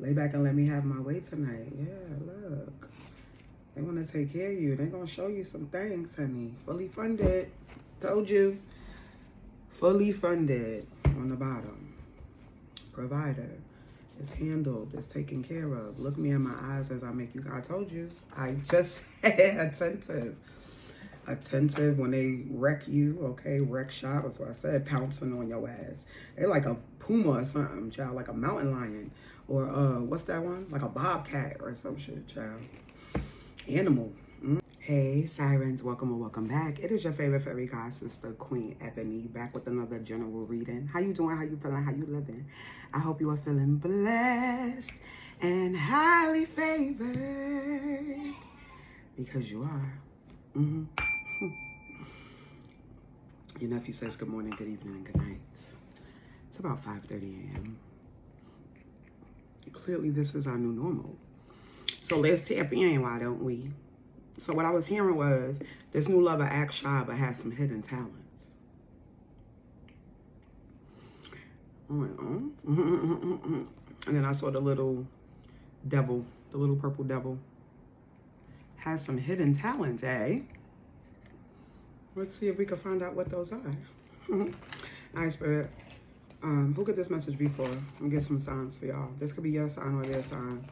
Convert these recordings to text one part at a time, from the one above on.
Lay back and let me have my way tonight. Yeah, look. They want to take care of you. They're going to show you some things, honey. Fully funded. Told you. Fully funded on the bottom. Provider. It's handled. It's taken care of. Look me in my eyes as I make you. I told you. I just said attentive. Attentive when they wreck you, okay? Wreck shop. That's what I said. Pouncing on your ass. They're like a puma or something, child. Like a mountain lion. Or, what's that one? Like a bobcat or some shit, child. Animal. Hey, Sirens. Welcome or welcome back. It is your favorite fairy god sister, Queen Ebony, back with another general reading. How you doing? How you feeling? How you living? I hope you are feeling blessed and highly favored. Because you are. Your nephew says good morning, good evening, and good night. It's about 5:30 a.m. Clearly, this is our new normal. So let's tap in, why don't we? So what I was hearing was, this new lover acts shy, but has some hidden talents. I went, oh. And then I saw the little devil, the little purple devil. Has some hidden talents, eh? Let's see if we can find out what those are. All right, Spirit. Who could this message be for? I'm gonna get some signs for y'all. This could be your sign or their sign.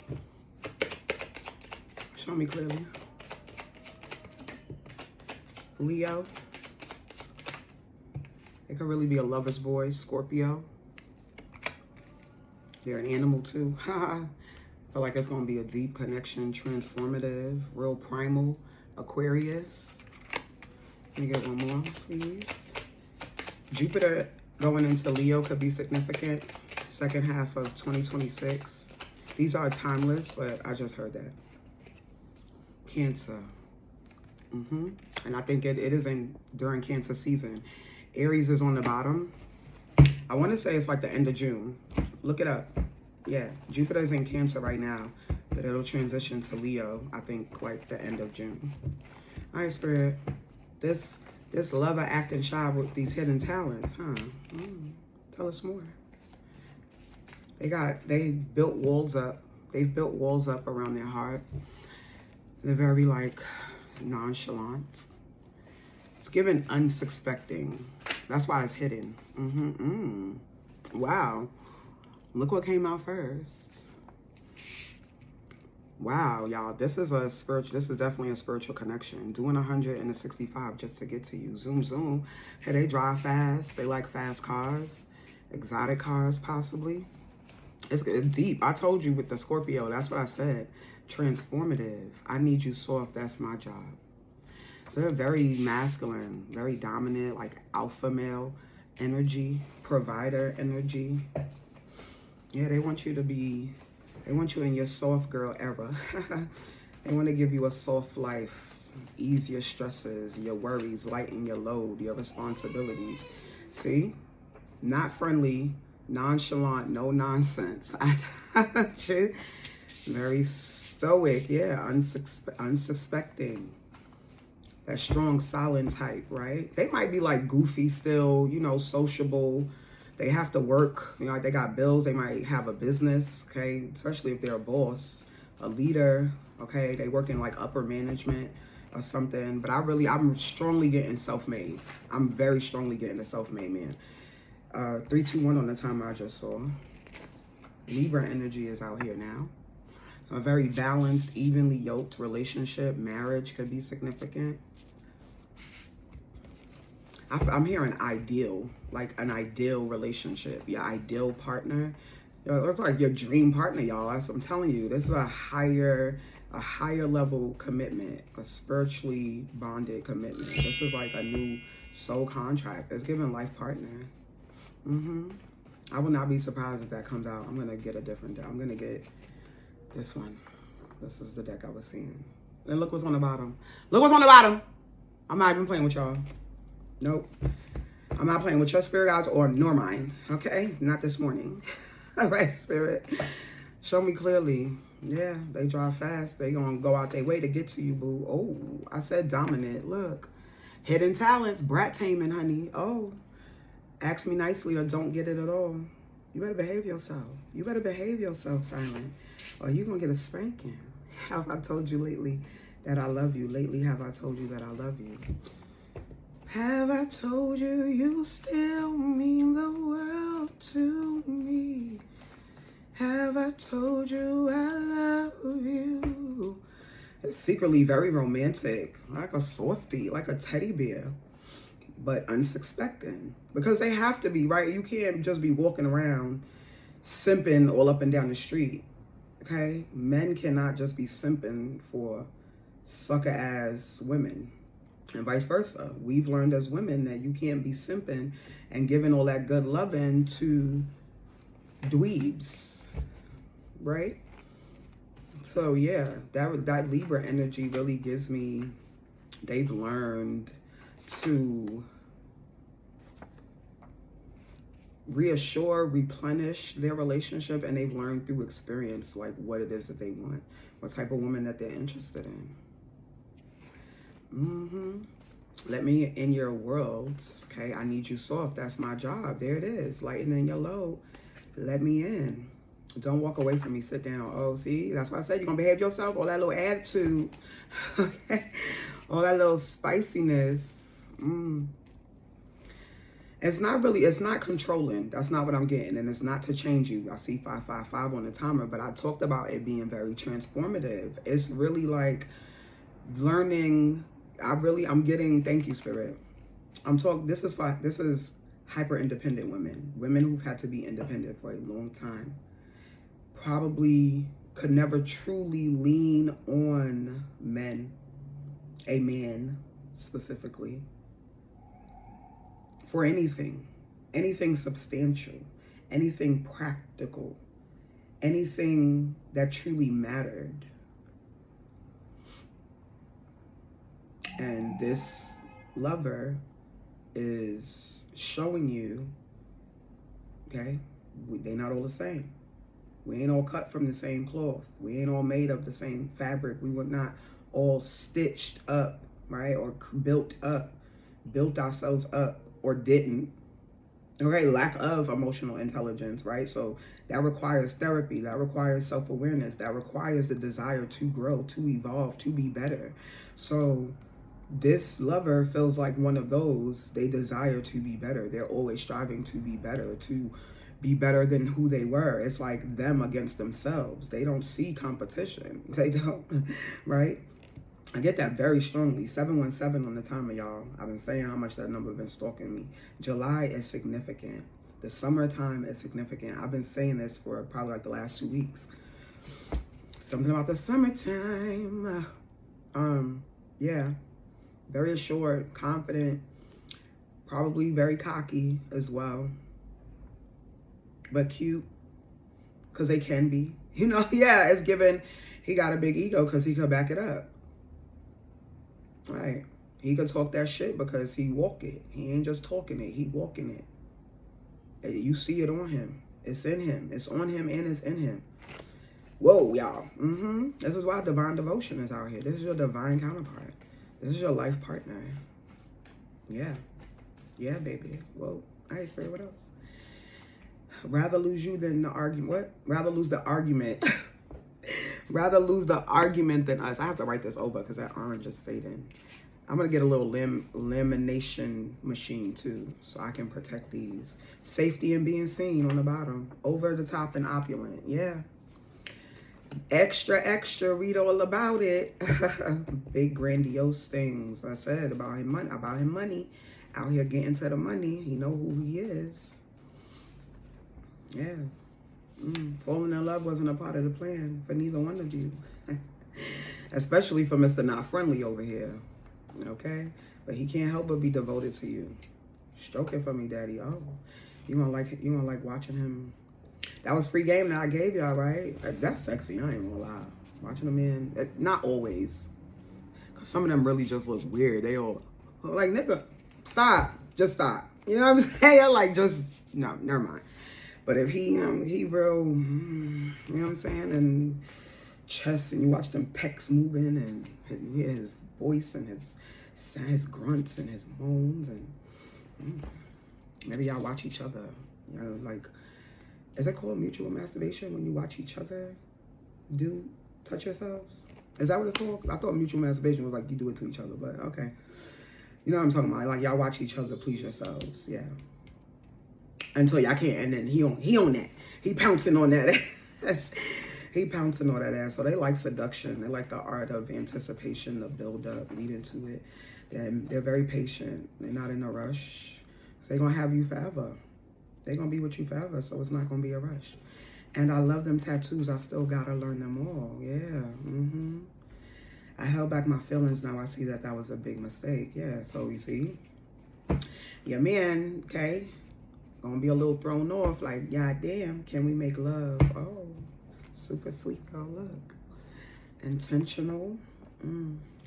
Show me clearly. Leo. It could really be a lover's boy. Scorpio. They're an animal too. I feel like it's gonna be a deep connection, transformative, real primal. Aquarius. Let me get one more, please. Jupiter going into Leo could be significant. Second half of 2026. These are timeless, but I just heard that. Cancer. And I think it is during Cancer season. Aries is on the bottom. I want to say it's like the end of June. Look it up. Yeah, Jupiter's in Cancer right now, but it'll transition to Leo, I think, like the end of June. All right, Spirit. This lover acting shy with these hidden talents, huh? Tell us more. They built walls up. They've built walls up around their heart. They're very like nonchalant. It's given unsuspecting. That's why it's hidden. Wow. Look what came out first. Wow, y'all, this is definitely a spiritual connection. Doing 100 and a 65 just to get to you. Zoom, zoom. Hey, they drive fast. They like fast cars. Exotic cars, possibly. It's deep. I told you with the Scorpio, that's what I said. Transformative. I need you soft. That's my job. So they're very masculine, very dominant, like alpha male energy, provider energy. Yeah, they want you to be... They want you in your soft girl era. They want to give you a soft life, ease your stresses, your worries, lighten your load, your responsibilities. See? Not friendly, nonchalant, no nonsense. Very stoic, yeah, unsuspecting. That strong, solid type, right? They might be like goofy still, you know, sociable. They have to work, you know, they got bills, they might have a business, okay? Especially if they're a boss, a leader, okay? They work in like upper management or something. But I'm strongly getting self-made. I'm very strongly getting a self-made man. 321 on the time I just saw. Libra energy is out here now. A very balanced, evenly yoked relationship. Marriage could be significant. I'm hearing ideal, like an ideal relationship, your ideal partner. You know, it looks like your dream partner, y'all. I'm telling you, this is a higher level commitment, a spiritually bonded commitment. This is like a new soul contract. It's giving life partner. I will not be surprised if that comes out. I'm gonna get a different deck. I'm gonna get this one. This is the deck I was seeing. And look what's on the bottom. Look what's on the bottom. I'm not even playing with y'all. Nope. I'm not playing with your spirit guides nor mine. Okay? Not this morning. All right, Spirit. Show me clearly. Yeah, they drive fast. They gonna go out their way to get to you, boo. Oh, I said dominant. Look. Hidden talents. Brat taming, honey. Oh. Ask me nicely or don't get it at all. You better behave yourself. You better behave yourself, Siren, or you're going to get a spanking. Have I told you lately that I love you? Lately, have I told you that I love you? Have I told you you still mean the world to me? Have I told you I love you? It's secretly very romantic, like a softie, like a teddy bear, but unsuspecting. Because they have to be, right? You can't just be walking around simping all up and down the street, okay? Men cannot just be simping for sucker-ass women. And vice versa. We've learned as women that you can't be simping and giving all that good loving to dweebs, right? So yeah, that Libra energy really gives me, they've learned to reassure, replenish their relationship, and they've learned through experience like what it is that they want, what type of woman that they're interested in. Let me in your worlds, okay? I need you soft. That's my job. There it is. Lightening your load. Let me in. Don't walk away from me. Sit down. Oh, see? That's why I said you're going to behave yourself. All that little attitude. Okay? All that little spiciness. It's not controlling. That's not what I'm getting. And it's not to change you. I see 555 on the timer, but I talked about it being very transformative. It's really like learning. I'm getting, thank you, Spirit. This is hyper independent women who've had to be independent for a long time. Probably could never truly lean on men, a man specifically, for anything substantial, anything practical, anything that truly mattered. And this lover is showing you, okay, they're not all the same. We ain't all cut from the same cloth. We ain't all made of the same fabric. We were not all stitched up, right? Or built ourselves up, or didn't. Okay, lack of emotional intelligence, right? So that requires therapy. That requires self-awareness. That requires the desire to grow, to evolve, to be better. So this lover feels like one of those. They desire to be better. They're always striving to be better than who they were. It's like them against themselves. They don't see competition. They don't, right? I get that very strongly. 717 on the timer, y'all. I've been saying how much that number been stalking me. July is significant. The summertime is significant. I've been saying this for probably like the last 2 weeks. Something about the summertime. Yeah. Very assured, confident, probably very cocky as well. But cute, because they can be. You know, yeah, it's given, he got a big ego because he could back it up. Right. He could talk that shit because he walk it. He ain't just talking it, he walking it. You see it on him. It's in him. It's on him and it's in him. Whoa, y'all. This is why divine devotion is out here. This is your divine counterpart. This is your life partner. Yeah. Yeah, baby. Whoa. All right, Spirit, what else? Rather lose you than the argument. What? Rather lose the argument. Rather lose the argument than us. I have to write this over because that orange is fading. I'm going to get a little lamination machine too, so I can protect these. Safety and being seen on the bottom. Over the top and opulent. Yeah. Extra, extra. Read all about it. Big grandiose things. I said about him money. Out here getting to the money. He know who he is. Yeah. Falling in love wasn't a part of the plan for neither one of you. Especially for Mr. Not Friendly over here. Okay? But he can't help but be devoted to you. Stroke it for me, Daddy. Oh. You gonna like watching him. That was free game that I gave y'all, right? That's sexy, I ain't gonna lie. Watching them in, not always. Cause some of them really just look weird. They all like, nigga, stop. Just stop. You know what I'm saying? Like, just, no, never mind. But if he real, you know what I'm saying? And chest, and you watch them pecs moving, and his voice, and his grunts, and his moans, and maybe y'all watch each other, you know, like, Is it called mutual masturbation when you watch each other touch yourselves? Is that what it's called? I thought mutual masturbation was like you do it to each other, but okay. You know what I'm talking about? Like y'all watch each other please yourselves, yeah. Until y'all can't, and then he on that. He pouncing on that ass. He pouncing on that ass. So they like seduction. They like the art of anticipation, the build up, leading to it. They're very patient. They're not in a rush. They're gonna have you forever. They're gonna be with you forever, so it's not gonna be a rush. And I love them tattoos. I still gotta learn them all. Yeah. I held back my feelings. Now I see that was a big mistake. Yeah. So you see, your man, okay, gonna be a little thrown off. Like, God damn, can we make love? Oh, super sweet. Oh, look, intentional.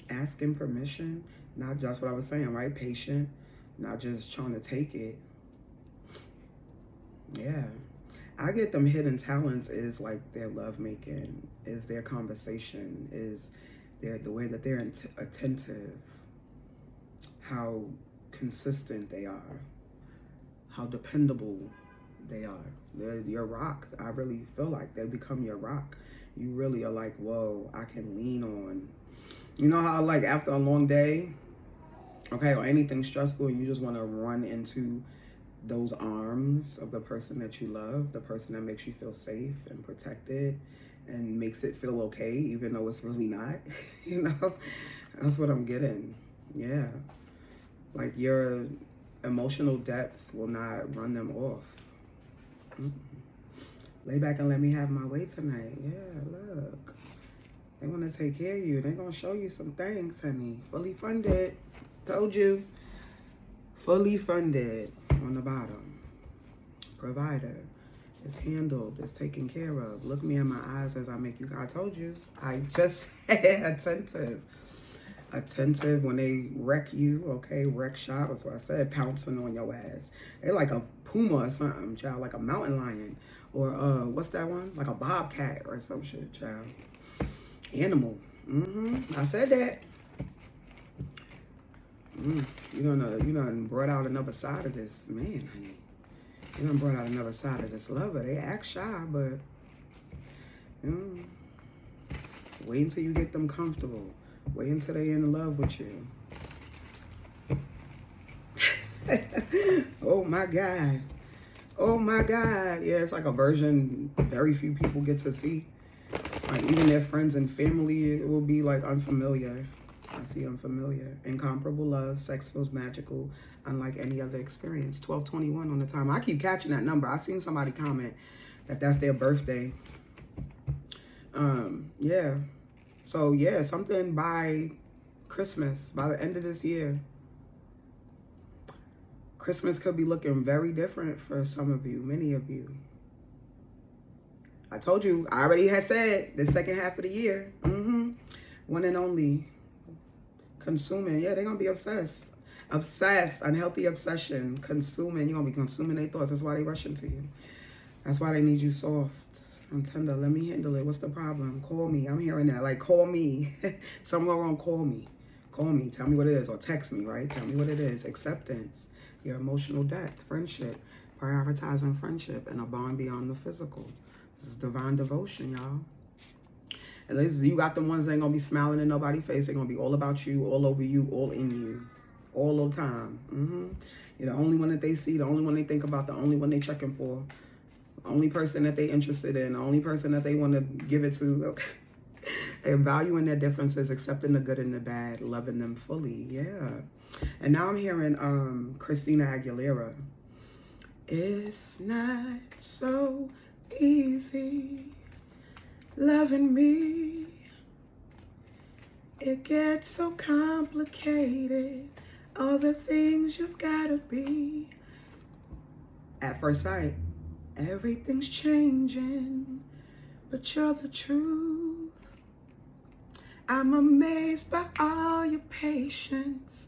Asking permission. Not just what I was saying, right? Patient. Not just trying to take it. Yeah. I get them hidden talents is like their lovemaking, is their conversation, is the way that they're attentive, how consistent they are, how dependable they are. They're your rock. I really feel like they become your rock. You really are like, whoa, I can lean on. You know how like after a long day, okay, or anything stressful, you just want to run into those arms of the person that you love, the person that makes you feel safe and protected and makes it feel okay, even though it's really not, you know? That's what I'm getting. Yeah. Like your emotional depth will not run them off. Lay back and let me have my way tonight. Yeah, look. They want to take care of you. They're going to show you some things, honey. Fully funded. Told you. Fully funded on the bottom. Provider. It's handled. It's taken care of. Look me in my eyes as I make you. I told you. I just said attentive. Attentive when they wreck you. Okay, wreck shot. That's what I said. Pouncing on your ass. They're like a puma or something, child. Like a mountain lion. Or what's that one? Like a bobcat or some shit, child. Animal. I said that. You done brought out another side of this man, honey. You done brought out another side of this lover. They act shy, but wait until you get them comfortable. Wait until they in love with you. Oh my God. Oh my God. Yeah, it's like a version very few people get to see. Like even their friends and family, it will be like unfamiliar. I see unfamiliar. Incomparable love. Sex feels magical. Unlike any other experience. 12/21 on the time. I keep catching that number. I seen somebody comment that that's their birthday. Yeah. So yeah, something by Christmas, by the end of this year. Christmas could be looking very different for some of you, many of you. I told you, I already had said the second half of the year. One and only. Consuming. Yeah, they're going to be obsessed. Obsessed. Unhealthy obsession. Consuming. You're going to be consuming their thoughts. That's why they rushing to you. That's why they need you soft and tender. Let me handle it. What's the problem? Call me. I'm hearing that. Like, call me. Somewhere wrong, call me. Call me. Tell me what it is. Or text me, right? Tell me what it is. Acceptance. Your emotional depth. Friendship. Prioritizing friendship and a bond beyond the physical. This is divine devotion, y'all. And you got the ones that ain't gonna be smiling in nobody's face. They're gonna be all about you, all over you, all in you, all the time. You're the only one that they see, the only one they think about, the only one they checking for, the only person that they interested in, the only person that they want to give it to. Okay. And valuing their differences, accepting the good and the bad, loving them fully. Yeah. And now I'm hearing Christina Aguilera. It's not so easy loving me. It gets so complicated. All the things you've gotta be. At first sight, everything's changing, but you're the truth. I'm amazed by all your patience,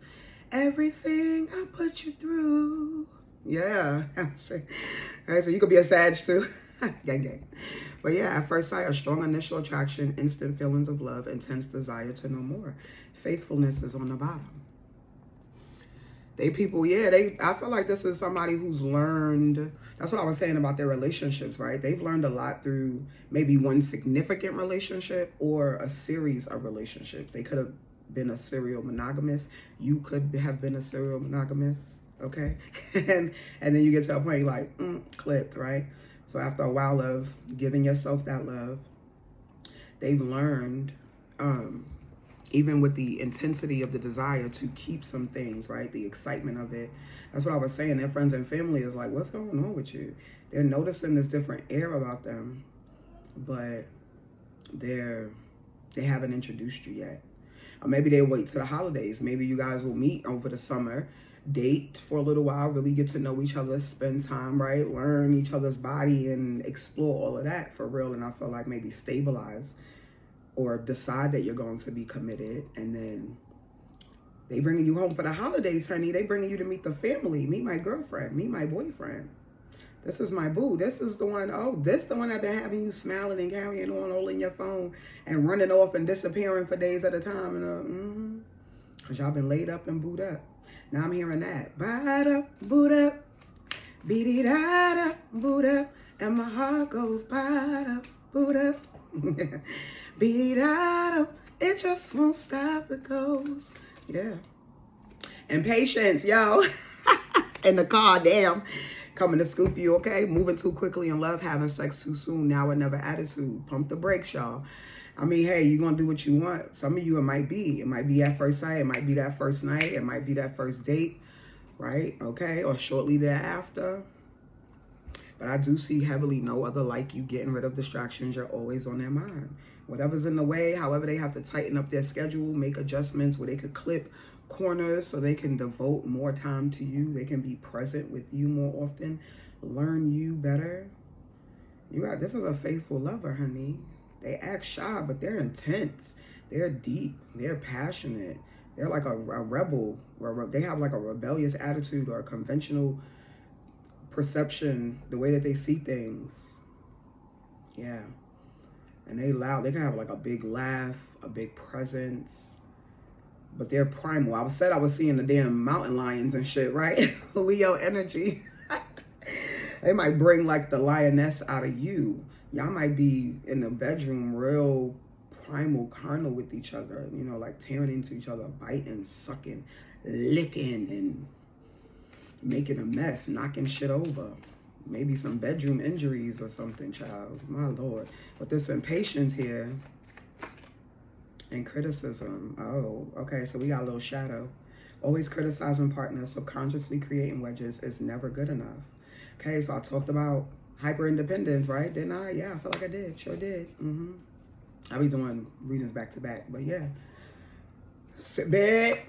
everything I put you through. Yeah. All right, so you could be a Sag too. Gang, gang. But yeah, at first sight, a strong initial attraction, instant feelings of love, intense desire to know more. Faithfulness is on the bottom. They people, yeah, I feel like this is somebody who's learned That's what I was saying about their relationships, right? They've learned a lot through maybe one significant relationship or a series of relationships. They could have been a serial monogamous. You could have been a serial monogamous, okay? and then you get to a point you're like, clipped, right? So after a while of giving yourself that love, they've learned, even with the intensity of the desire to keep some things, right? The excitement of it. That's what I was saying. Their friends and family is like, what's going on with you? They're noticing this different air about them, but they haven't introduced you yet. Or maybe they'll wait till the holidays. Maybe you guys will meet over the summer, date for a little while, really get to know each other, spend time, right? Learn each other's body and explore all of that for real. And I feel like maybe stabilize or decide that you're going to be committed, and then they bringing you home for the holidays, honey. They bringing you to meet the family, meet my girlfriend, meet my boyfriend. This is my boo. This is the one, this the one that been having you smiling and carrying on, holding your phone and running off and disappearing for days at a time. And because y'all been laid up and booed up. Now I'm hearing that. Bide up, boot up, beady-da-da, boot up, and my heart goes bide up, boot up. Beat out, it just won't stop, it goes. Yeah. And patience, yo. In the car, damn. Coming to scoop you, okay? Moving too quickly in love, having sex too soon, now or never attitude. Pump the brakes, y'all. I mean, hey, you're going to do what you want. Some of you, it might be. It might be at first sight. It might be that first night. It might be that first date, right? Okay? Or shortly thereafter. But I do see heavily no other like you getting rid of distractions. You're always on their mind. Whatever's in the way, however they have to tighten up their schedule, make adjustments where they could clip corners so they can devote more time to you. They can be present with you more often, learn you better. This is a faithful lover, honey. They act shy, but they're intense. They're deep. They're passionate. They're like a rebel. They have like a rebellious attitude or a conventional perception, the way that they see things. Yeah. And they loud. They can have like a big laugh, a big presence. But they're primal. I was seeing the damn mountain lions and shit, right? Leo energy. They might bring like the lioness out of you. Y'all might be in the bedroom real primal, carnal with each other. You know, like tearing into each other, biting, sucking, licking, and making a mess, knocking shit over. Maybe some bedroom injuries or something, child. My Lord. But this impatience here and criticism. Oh, okay. So we got a little shadow. Always criticizing partners, subconsciously creating wedges is never good enough. Okay, so I talked about hyper independence, right? Didn't I? Yeah, I feel like I did. Sure did. I'll be doing readings back to back, but yeah. Sit back.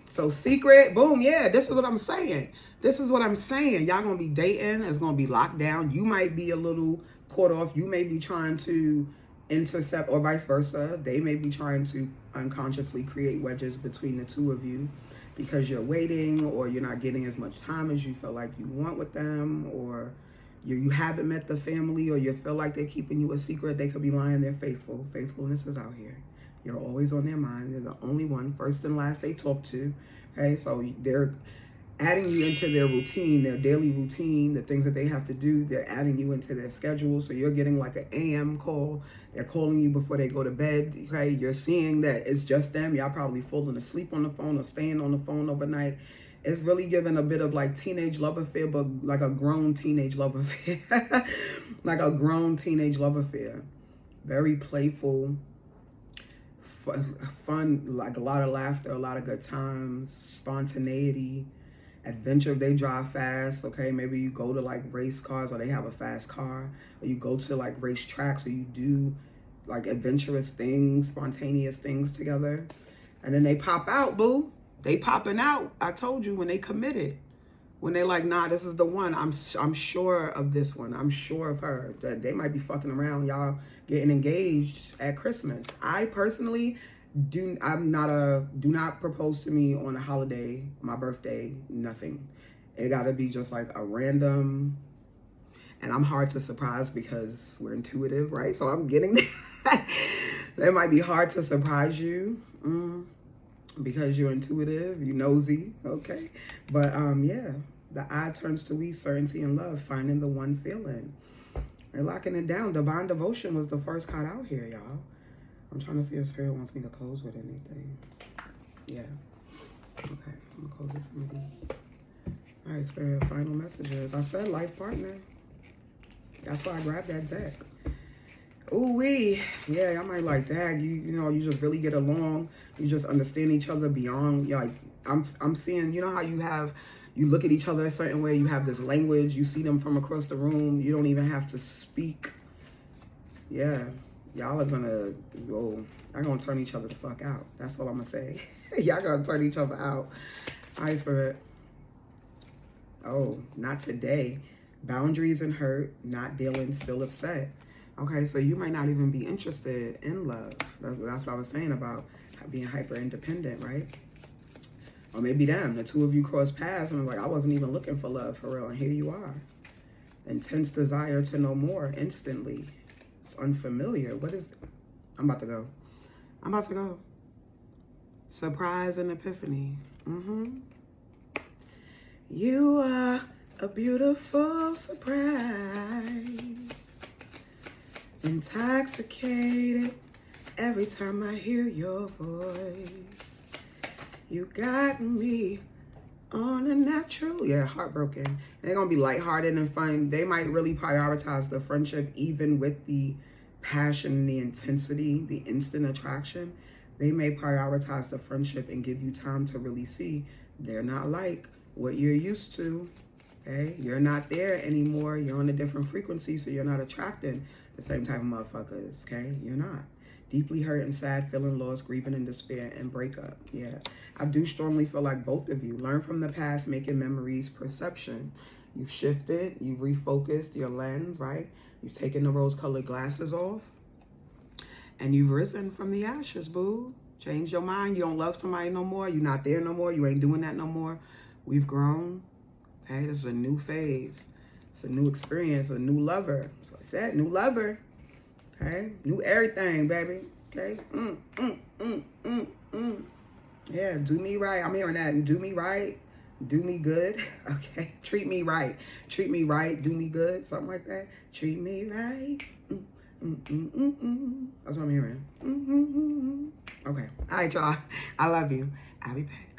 So secret, boom, yeah, this is what I'm saying. This is what I'm saying. Y'all gonna be dating. It's gonna be locked down. You might be a little caught off. You may be trying to intercept or vice versa. They may be trying to unconsciously create wedges between the two of you because you're waiting or you're not getting as much time as you feel like you want with them, or you haven't met the family, or you feel like they're keeping you a secret. They could be lying. They're faithful. Faithfulness is out here. You're always on their mind. They're the only one, first and last, they talk to. Okay, so they're adding you into their routine, their daily routine, the things that they have to do. They're adding you into their schedule. So you're getting like an AM call. They're calling you before they go to bed. Okay, you're seeing that it's just them. Y'all probably falling asleep on the phone or staying on the phone overnight. It's really giving a bit of like teenage love affair, but like a grown teenage love affair. Like a grown teenage love affair. Very playful. Fun, like a lot of laughter, a lot of good times, spontaneity, adventure. They drive fast, okay? Maybe you go to like race cars, or they have a fast car, or you go to like race tracks, or you do like adventurous things, spontaneous things together. And then they pop out, boo. They popping out. I told you, when they committed. When they like, nah, this is the one. I'm sure of this one. I'm sure of her. That they might be fucking around, y'all getting engaged at Christmas. I personally do not propose to me on a holiday, my birthday, nothing. It gotta be just like a random, and I'm hard to surprise because we're intuitive, right? So I'm getting that. It might be hard to surprise you. Because you're intuitive, you nosy, okay? But yeah, The I turns to we, certainty and love, finding the one feeling. They're locking it down. Divine devotion was the first card out here, y'all. I'm trying to see if Spirit wants me to close with anything. Yeah. Okay, I'm gonna close this movie. All right, Spirit, final messages. I said life partner. That's why I grabbed that deck. Ooh wee, yeah, I might like that. You know, you just really get along. You just understand each other beyond. Like I'm seeing. You know how you look at each other a certain way. You have this language. You see them from across the room. You don't even have to speak. Yeah, y'all are gonna y'all gonna turn each other the fuck out. That's all I'm gonna say. Y'all gonna turn each other out. All right, Spirit. Oh, not today. Boundaries and hurt, not dealing, still upset. Okay, so you might not even be interested in love. That's what I was saying about being hyper independent, right? Or maybe them, the two of you cross paths and like, I wasn't even looking for love for real, and here you are. Intense desire to know more instantly. It's unfamiliar. What is it? I'm about to go. I'm about to go. Surprise and epiphany. You are a beautiful surprise. Intoxicated every time I hear your voice. You got me on a natural. Yeah, heartbroken. And they're going to be lighthearted and fun. They might really prioritize the friendship even with the passion, the intensity, the instant attraction. They may prioritize the friendship and give you time to really see they're not like what you're used to. Okay, you're not there anymore. You're on a different frequency, so you're not attracting the same type of motherfuckers. Okay, you're not. Deeply hurt and sad, feeling lost, grieving and despair, and breakup. Yeah, I do strongly feel like both of you learn from the past, making memories, perception. You've shifted, you've refocused your lens, right? You've taken the rose-colored glasses off, and you've risen from the ashes, boo. Change your mind. You don't love somebody no more. You're not there no more. You ain't doing that no more. We've grown. Okay, this is a new phase. It's a new experience, a new lover. So I said, new lover. Okay, new everything, baby. Okay, Yeah, do me right. I'm hearing that. Do me right. Do me good. Okay, treat me right. Treat me right. Do me good. Something like that. Treat me right. That's what I'm hearing. Okay. All right, y'all. I love you. I'll be back.